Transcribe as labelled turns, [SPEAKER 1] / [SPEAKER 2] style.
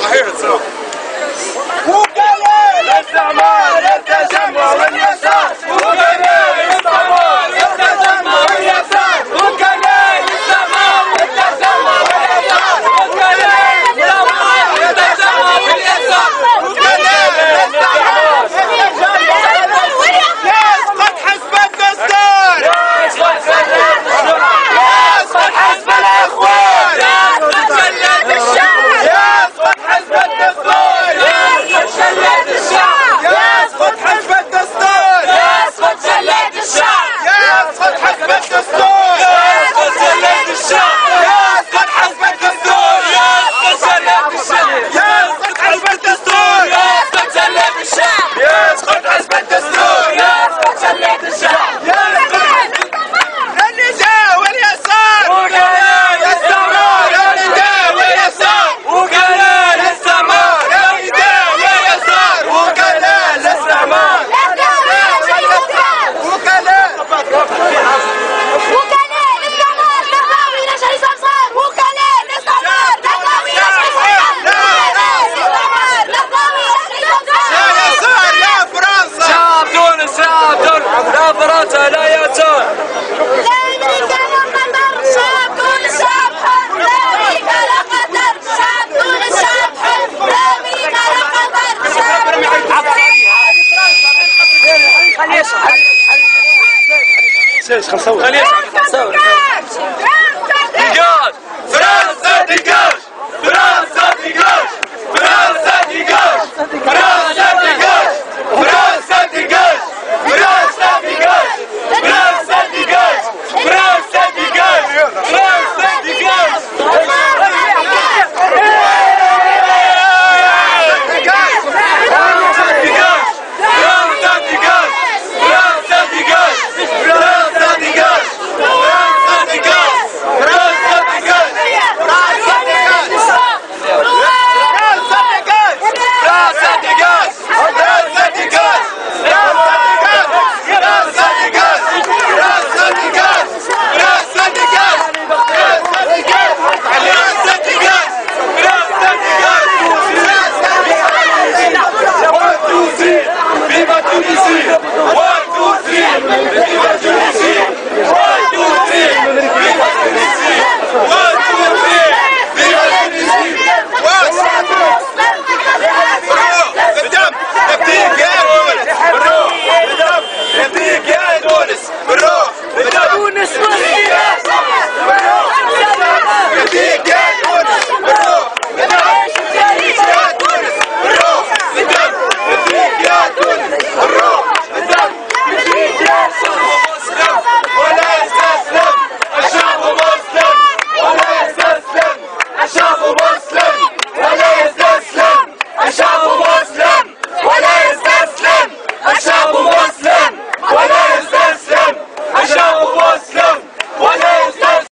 [SPEAKER 1] صحيح تصرف.
[SPEAKER 2] وكلاء الاستعمار التجمع واليسار، وكلاء الاستعمار التجمع واليسار، وكلاء الاستعمار التجمع واليسار، وكلاء الاستعمار التجمع واليسار، وكلاء الاستعمار التجمع واليسار. يسقط حزب الدستور، يسقط حزب الاخوان، يسقط جلاد الشعب، يسقط حزب الدستور، يسقط جلاد الشعب، يسقط حزب الدستور، يسقط جلاد الشعب، يسقط حزب الدستور، يسقط جلاد الشعب، يسقط حزب الدستور، يسقط جلاد الشعب، يسقط حزب الدستور، يسقط جلاد الشعب، يسقط حزب الدستور، يسقط جلاد الشعب، يسقط النداء واليسار، وكلاء الاستعمار النداء واليسار، وكلاء الاستعمار النداء واليسار، وكلاء الاستعمار وكلاء
[SPEAKER 3] الاستعمار نقاوي نشري صرصار، وكلاء الاستعمار نقاوي نشري صرصار، الاستعمار نقاوي نشري صرصار.
[SPEAKER 2] يا يسار يا فرنسا،
[SPEAKER 1] شعب تونس شعب تونس، لا فرنسا لا يسار.
[SPEAKER 3] لا أمريكا لا قطر، شعب تونس شعب حر. لا أمريكا لا قطر، شعب تونس شعب حر. لا أمريكا لا قطر، شعب تونس شعب حر.
[SPEAKER 1] خليه يصور.
[SPEAKER 2] فرنسا دقات